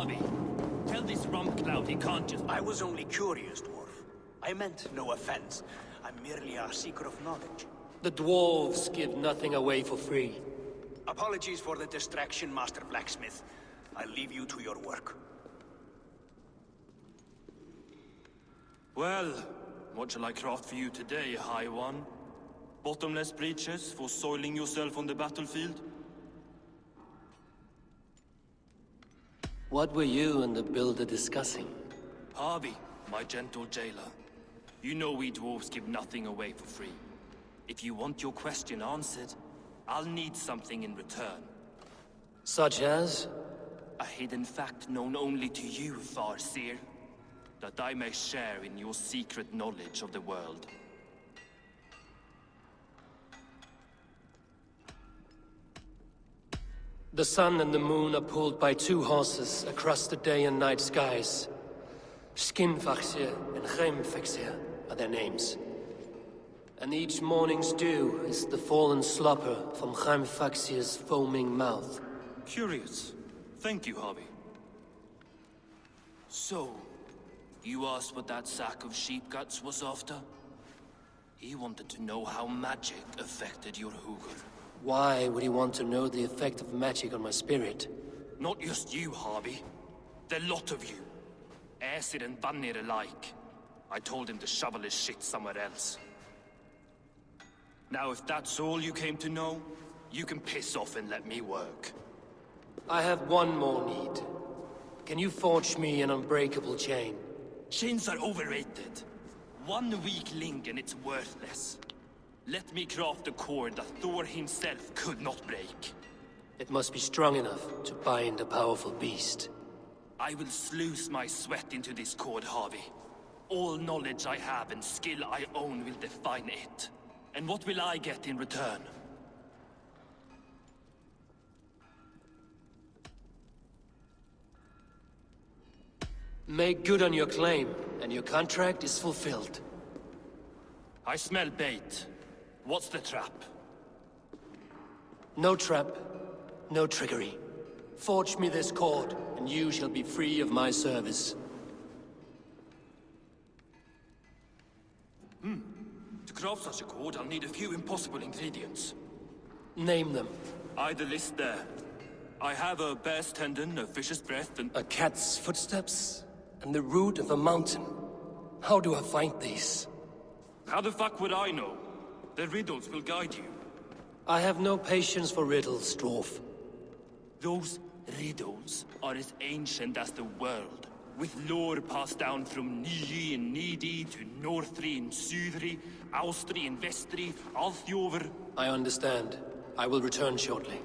Harvey, tell this Rumpcloud he can't just... I was only curious, dwarf. I meant no offense. I'm merely a seeker of knowledge. The dwarves give nothing away for free. Apologies for the distraction, Master Blacksmith. I'll leave you to your work. Well, what shall I craft for you today, High One? Bottomless breeches for soiling yourself on the battlefield? What were you and the builder discussing? Harvey, my gentle jailer. You know we dwarves give nothing away for free. If you want your question answered, I'll need something in return. Such as? A hidden fact known only to you, Farseer. That I may share in your secret knowledge of the world. The sun and the moon are pulled by two horses across the day and night skies. Skinfaxir and Hreimfaxir are their names. And each morning's dew is the fallen slopper from Hreimfaxir's foaming mouth. Curious. Thank you, Harvey. So, you asked what that sack of sheep guts was after? He wanted to know how magic affected your Hugr. Why would he want to know the effect of magic on my spirit? Not just you, Harvey. The lot of you. Aesir and Vanir alike. I told him to shovel his shit somewhere else. Now, if that's all you came to know, you can piss off and let me work. I have one more need. Can you forge me an unbreakable chain? Chains are overrated. One weak link and it's worthless. Let me craft a cord that Thor himself could not break. It must be strong enough to bind a powerful beast. I will sluice my sweat into this cord, Harvey. All knowledge I have and skill I own will define it. And what will I get in return? Make good on your claim, and your contract is fulfilled. I smell bait. What's the trap? No trap, no trickery. Forge me this cord, and you shall be free of my service. To craft such a cord, I'll need a few impossible ingredients. Name them. The list there. I have a bear's tendon, a fish's breath, and... A cat's footsteps, and the root of a mountain. How do I find these? How the fuck would I know? The riddles will guide you. I have no patience for riddles, dwarf. Those riddles are as ancient as the world, with lore passed down from Niji and Nidi to Northri and Sudri, Austri and Vestri, Althjover. I understand. I will return shortly.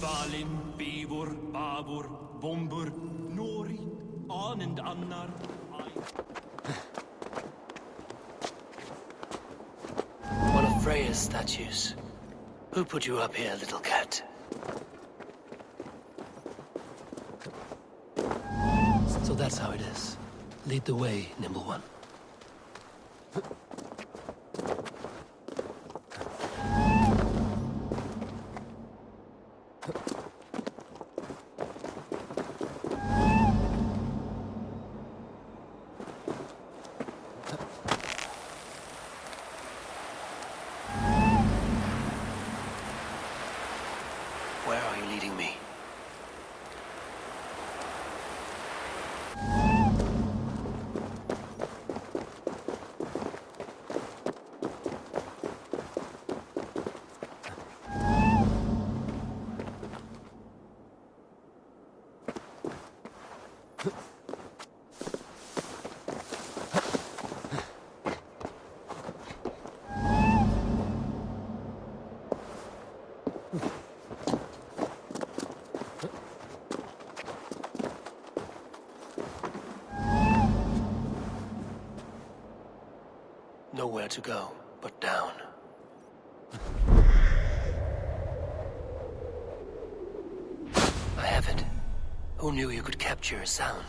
Valin, Bivor, Babur, Bombur, Nori, An and Annar, One of Freya's statues. Who put you up here, little cat? So that's how it is. Lead the way, nimble one. Where are you leading me? Nowhere to go but down. I have it. Who knew you could capture a sound?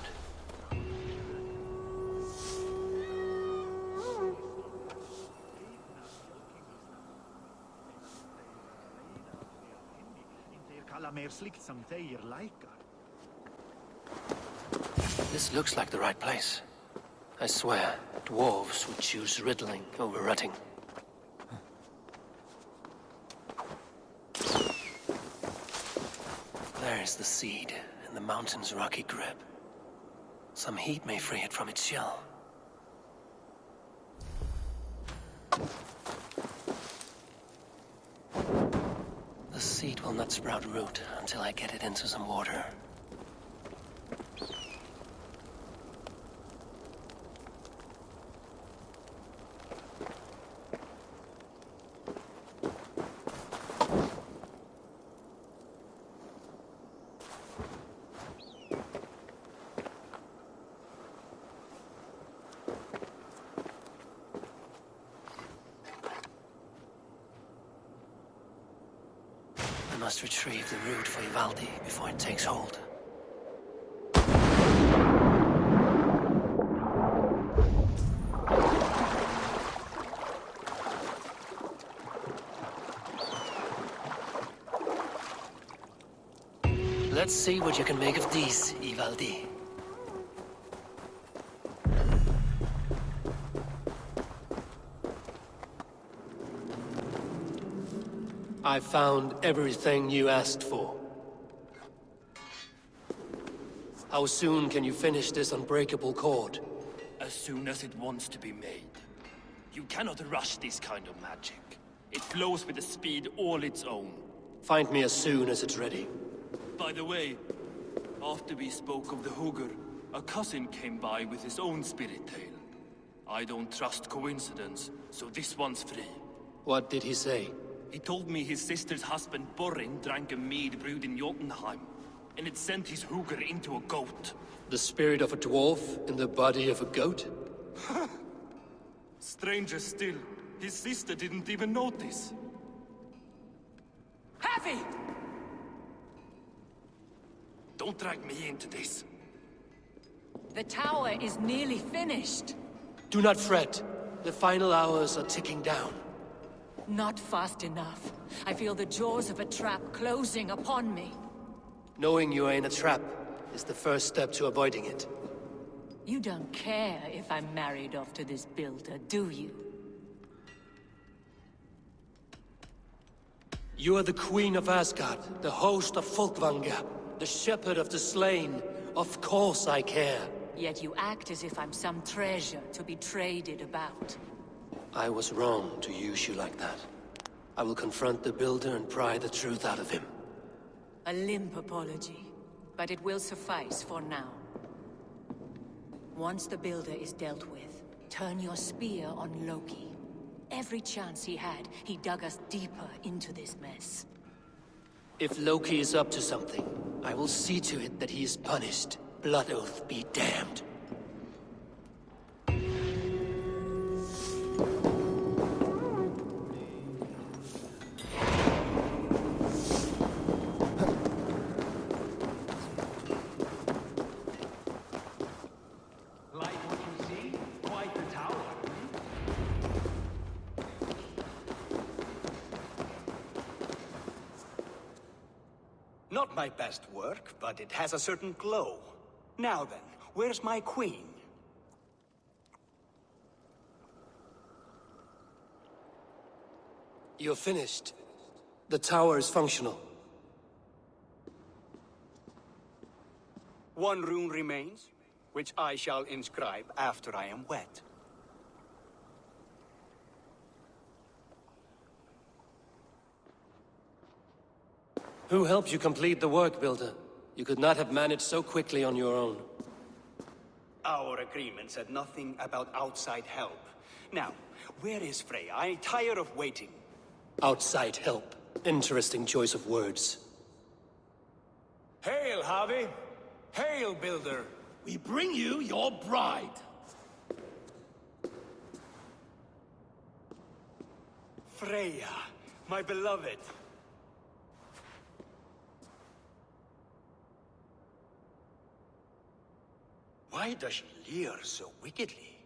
mer slikt som teier leikar. This looks like the right place. I swear, dwarves would choose riddling over rutting. There's the seed in the mountain's rocky grip. Some heat may free it from its shell. The seed will not sprout root until I get it into some water. I must retrieve the root for Ivaldi before it takes hold. Let's see what you can make of these, Ivaldi. I found everything you asked for. How soon can you finish this unbreakable cord? As soon as it wants to be made. You cannot rush this kind of magic. It flows with a speed all its own. Find me as soon as it's ready. By the way, after we spoke of the Hugr, a cousin came by with his own spirit tale. I don't trust coincidence, so this one's free. What did he say? He told me his sister's husband Borin drank a mead brewed in Jotunheim, and it sent his Hugr into a goat. The spirit of a dwarf in the body of a goat? Stranger still, his sister didn't even notice. Heavy! Don't drag me into this. The tower is nearly finished. Do not fret. The final hours are ticking down. Not fast enough. I feel the jaws of a trap closing upon me. Knowing you are in a trap is the first step to avoiding it. You don't care if I'm married off to this builder, do you? You are the queen of Asgard, the host of Folkvanga, the shepherd of the slain. Of course I care. Yet you act as if I'm some treasure to be traded about. I was wrong to use you like that. I will confront the builder and pry the truth out of him. A limp apology, but it will suffice for now. Once the builder is dealt with, turn your spear on Loki. Every chance he had, he dug us deeper into this mess. If Loki is up to something, I will see to it that he is punished. Blood Oath be damned. Like what you see? Quite the tower. Not my best work, but it has a certain glow. Now then, where's my queen? You're finished. The tower is functional. One rune remains, which I shall inscribe after I am wet. Who helped you complete the work, Builder? You could not have managed so quickly on your own. Our agreement said nothing about outside help. Now, where is Freya? I'm tired of waiting. Outside help. Interesting choice of words. Hail, Harvey! Hail, Builder! We bring you your bride! Freya, my beloved. Why does she leer so wickedly?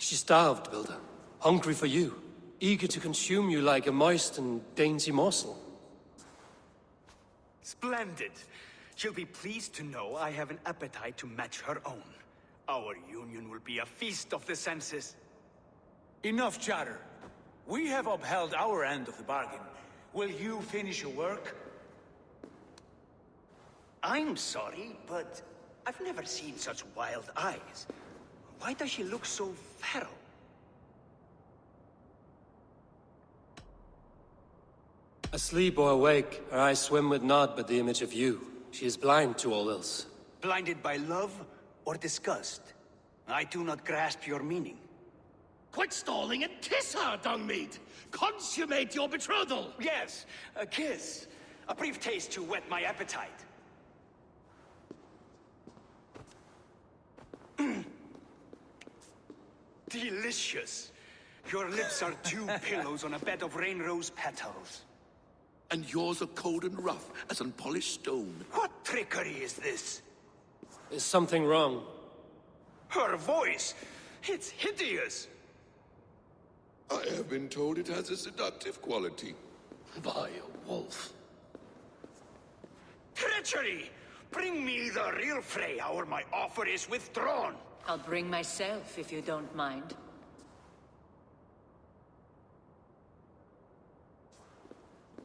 She's starved, Builder. Hungry for you. Eager to consume you like a moist and dainty morsel. Splendid. She'll be pleased to know I have an appetite to match her own. Our union will be a feast of the senses. Enough chatter. We have upheld our end of the bargain. Will you finish your work? I'm sorry, but I've never seen such wild eyes. Why does she look so feral? Asleep or awake, her eyes swim with naught but the image of you. She is blind to all else. Blinded by love or disgust? I do not grasp your meaning. Quit stalling and kiss her, Dungmeat! Consummate your betrothal! Yes, a kiss. A brief taste to whet my appetite. Delicious. Your lips are dew pillows on a bed of rain rose petals. And yours are cold and rough as unpolished stone. What trickery is this? Is something wrong? Her voice! It's hideous! I have been told it has a seductive quality. By a wolf. Treachery! Bring me the real Freya or my offer is withdrawn! I'll bring myself if you don't mind.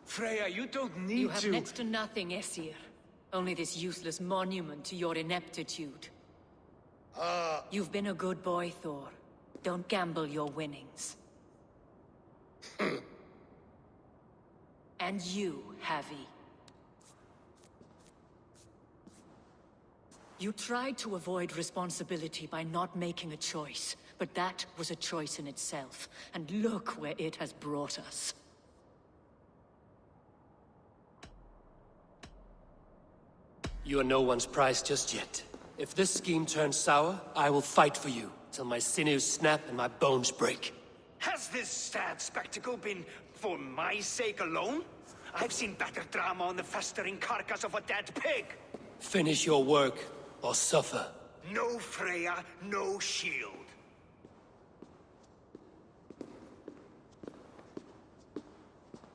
Freya, you don't need You have to... next to nothing, Aesir. Only this useless monument to your ineptitude. You've been a good boy, Thor. Don't gamble your winnings. And you, Havi. You tried to avoid responsibility by not making a choice, but that was a choice in itself, and look where it has brought us. You are no one's prize just yet. If this scheme turns sour, I will fight for you, till my sinews snap and my bones break. Has this sad spectacle been for my sake alone? I've seen better drama on the festering carcass of a dead pig! Finish your work, or suffer. No Freya, no shield.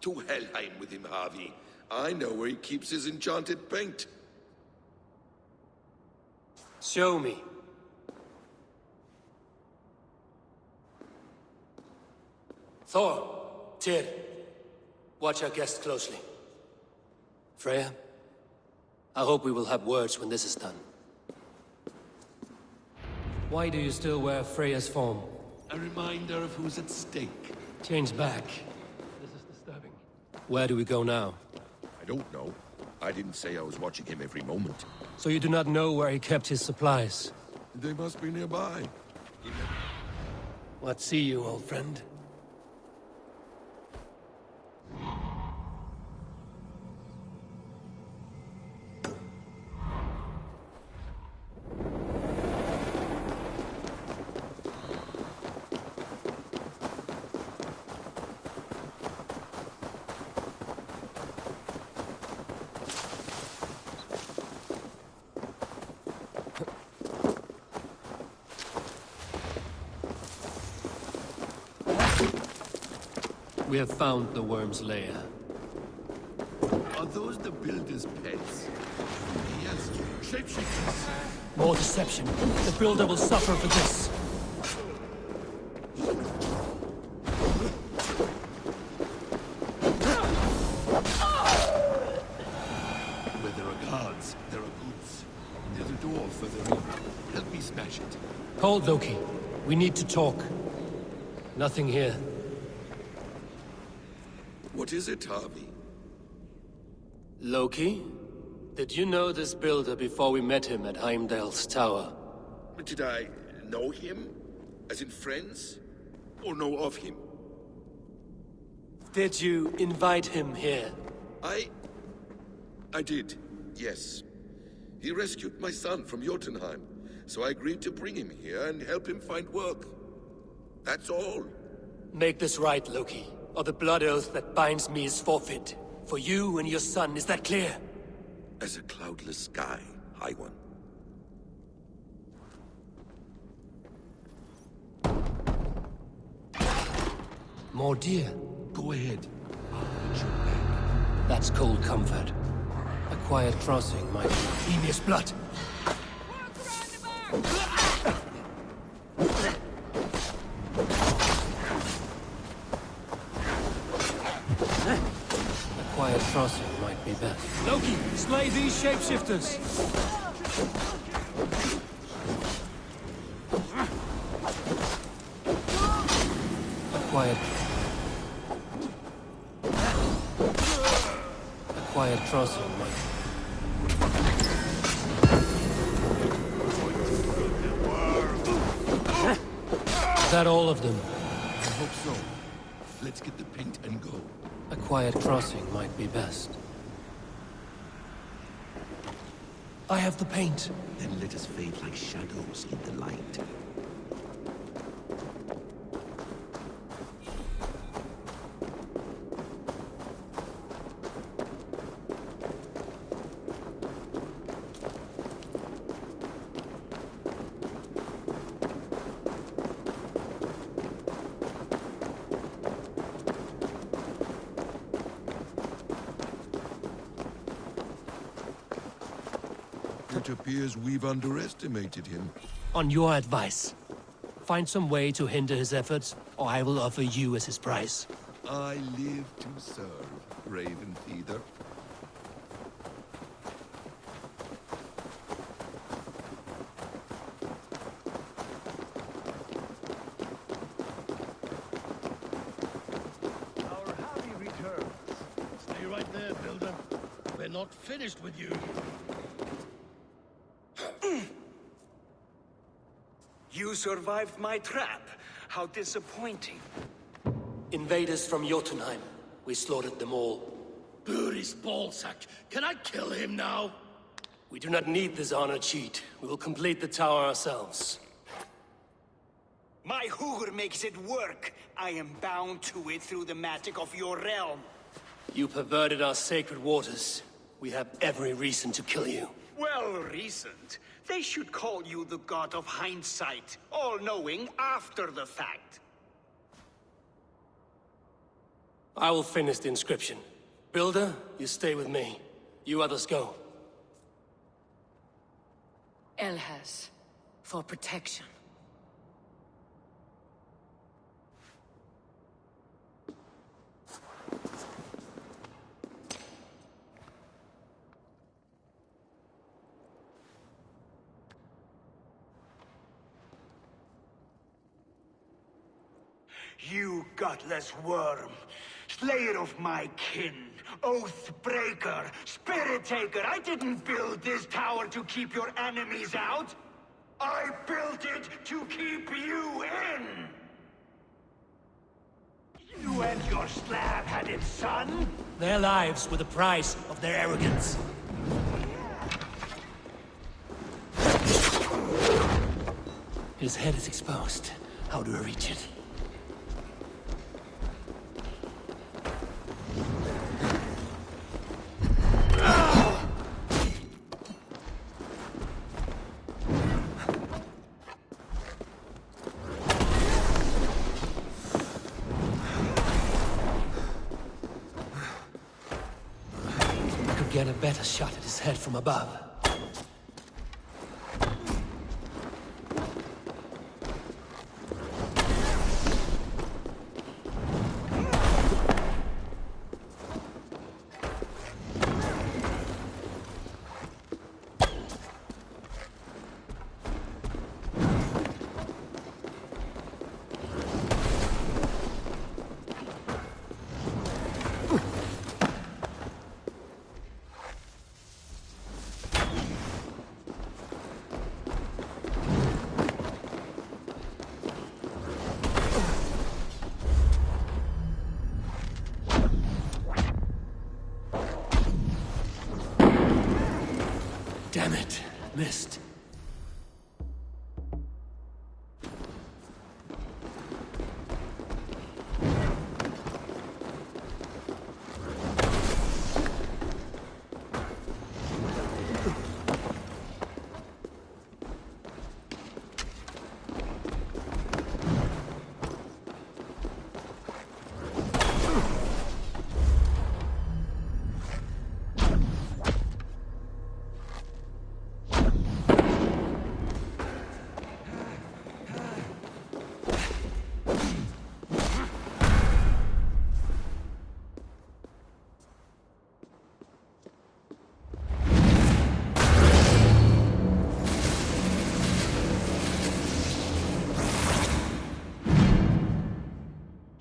To Helheim with him, Harvey. I know where he keeps his enchanted paint. Show me. Thor, Tyr, watch our guest closely. Freya, I hope we will have words when this is done. Why do you still wear Freya's form? A reminder of who's at stake. Change back. This is disturbing. Where do we go now? I don't know. I didn't say I was watching him every moment. So you do not know where he kept his supplies? They must be nearby. What see you, old friend? We have found the worm's lair. Are those the builder's pets? Yes, shapeshifters. More deception. The builder will suffer for this. Where there are guards, there are goods. There's a door further in. Help me smash it. Hold, Loki. We need to talk. Nothing here. What is it, Harvey? Loki? Did you know this builder before we met him at Heimdall's tower? Did I know him? As in friends? Or know of him? Did you invite him here? I did, yes. He rescued my son from Jotunheim, so I agreed to bring him here and help him find work. That's all. Make this right, Loki, or the blood oath that binds me is forfeit. For you and your son, is that clear? As a cloudless sky, High One. More deer. Go ahead. That's cold comfort. A quiet crossing might... Enemies blood. A quiet crossing might be best. Loki, slay these shapeshifters. A quiet crossing might... Is that all of them? I hope so. Let's get the paint and go. A quiet crossing might be best. I have the paint. Then let us fade like shadows in the light. It appears we've underestimated him. On your advice, find some way to hinder his efforts, or I will offer you as his prize. I live to serve, Raven Feather. Our happy returns. Stay right there, Builder. We're not finished with you. You survived my trap. How disappointing. Invaders from Jotunheim. We slaughtered them all. Buri's ballsack. Can I kill him now? We do not need this honor cheat. We will complete the tower ourselves. My Hugr makes it work. I am bound to it through the magic of your realm. You perverted our sacred waters. We have every reason to kill you. Well reasoned. They should call you the god of hindsight, all-knowing after the fact. I will finish the inscription. Builder, you stay with me. You others go. Elhas, for protection. You gutless worm, slayer of my kin, oath breaker, spirit taker. I didn't build this tower to keep your enemies out. I built it to keep you in. You and your slab-headed son? Their lives were the price of their arrogance. His head is exposed. How do I reach it? Get a better shot at his head from above.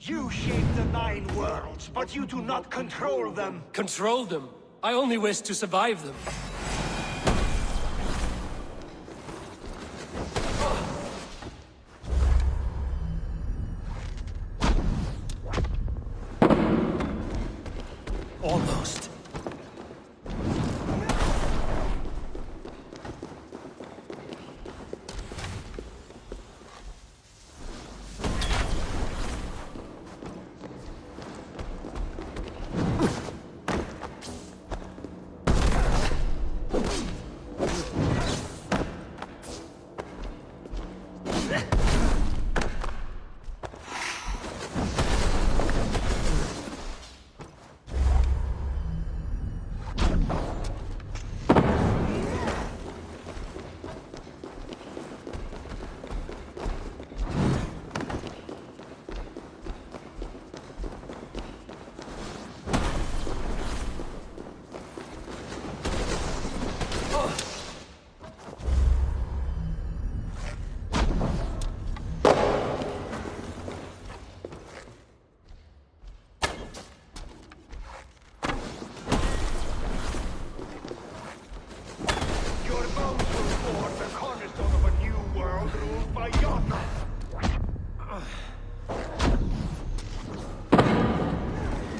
You shape the 9 worlds, but you do not control them. Control them? I only wish to survive them. Almost.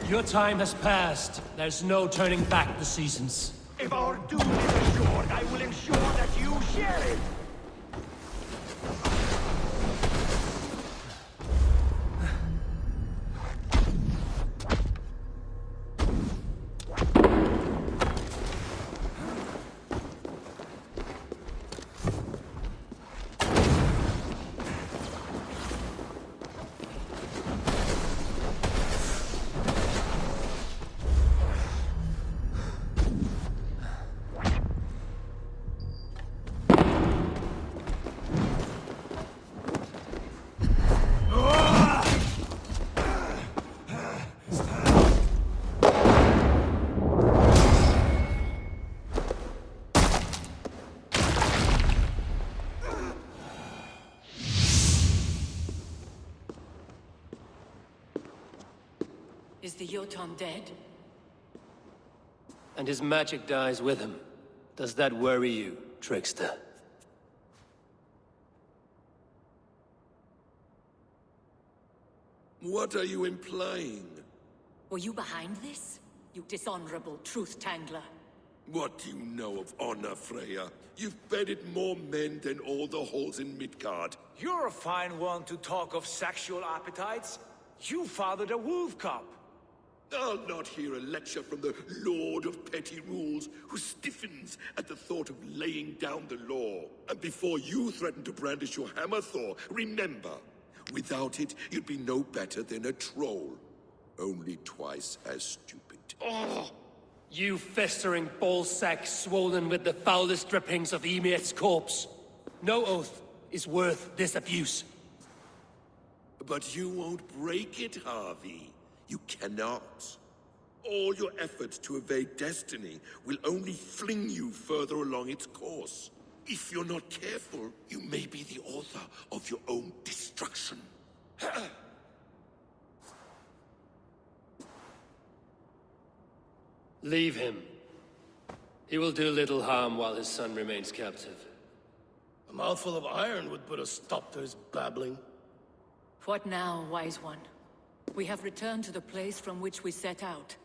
Your time has passed. There's no turning back the seasons. If our doom is assured, I will ensure that you share it! Is the Jotun dead? And his magic dies with him. Does that worry you, trickster? What are you implying? Were you behind this? You dishonorable truth-tangler. What do you know of honor, Freya? You've bedded more men than all the halls in Midgard. You're a fine one to talk of sexual appetites. You fathered a wolf cub. I'll not hear a lecture from the Lord of Petty Rules, who stiffens at the thought of laying down the law. And before you threaten to brandish your hammer, Thor, remember, without it, you'd be no better than a troll. Only twice as stupid. Oh! You festering ballsack swollen with the foulest drippings of Ymir's corpse. No oath is worth this abuse. But you won't break it, Harvey. You cannot. All your efforts to evade destiny will only fling you further along its course. If you're not careful, you may be the author of your own destruction. Leave him. He will do little harm while his son remains captive. A mouthful of iron would put a stop to his babbling. What now, wise one? We have returned to the place from which we set out.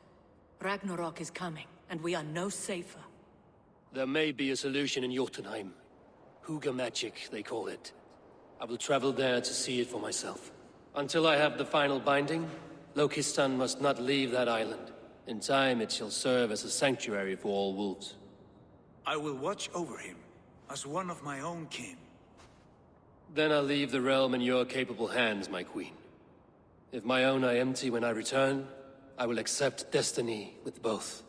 Ragnarok is coming, and we are no safer. There may be a solution in Jotunheim. Hugger magic, they call it. I will travel there to see it for myself. Until I have the final binding, Loki's son must not leave that island. In time, it shall serve as a sanctuary for all wolves. I will watch over him, as one of my own kin. Then I'll leave the realm in your capable hands, my queen. If my own are empty when I return, I will accept destiny with both.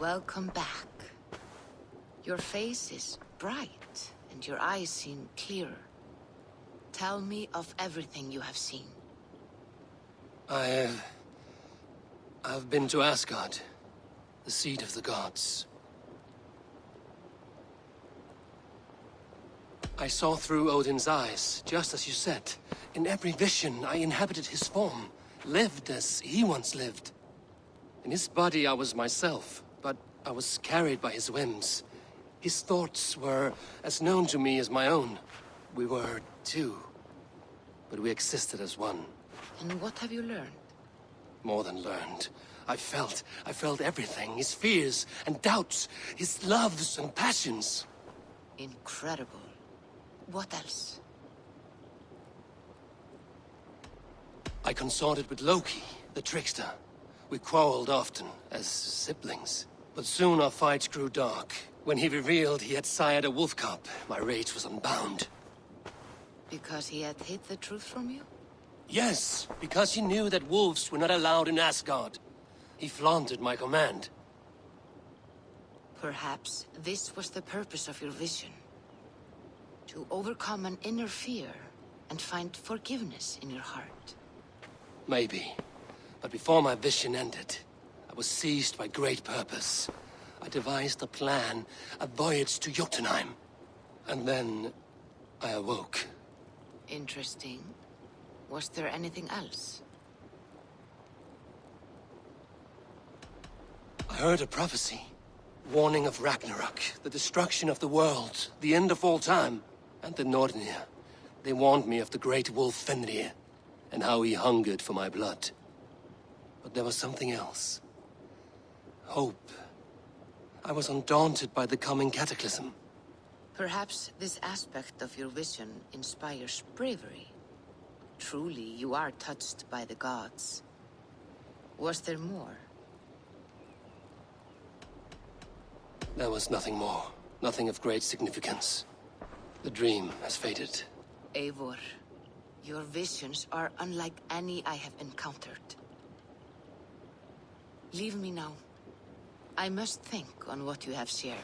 Welcome back. Your face is bright, and your eyes seem clearer. Tell me of everything you have seen. I've been to Asgard, the seat of the gods. I saw through Odin's eyes, just as you said. In every vision, I inhabited his form, lived as he once lived. In his body, I was myself, but I was carried by his whims. His thoughts were as known to me as my own. We were two, but we existed as one. And what have you learned? More than learned. I felt everything. His fears and doubts, his loves and passions. Incredible. What else? I consorted with Loki, the trickster. We quarreled often, as siblings. But soon our fights grew dark. When he revealed he had sired a wolf cub, my rage was unbound. Because he had hid the truth from you? Yes, because he knew that wolves were not allowed in Asgard. He flaunted my command. Perhaps this was the purpose of your vision. To overcome an inner fear and find forgiveness in your heart. Maybe. But before my vision ended, I was seized by great purpose. I devised a plan, a voyage to Jotunheim. And then I awoke. Interesting. Was there anything else? I heard a prophecy. Warning of Ragnarok, the destruction of the world, the end of all time. And the Nornir. They warned me of the great wolf Fenrir, and how he hungered for my blood. But there was something else. Hope. I was undaunted by the coming cataclysm. Perhaps this aspect of your vision inspires bravery. Truly, you are touched by the gods. Was there more? There was nothing more. Nothing of great significance. The dream has faded. Eivor, your visions are unlike any I have encountered. Leave me now. I must think on what you have shared.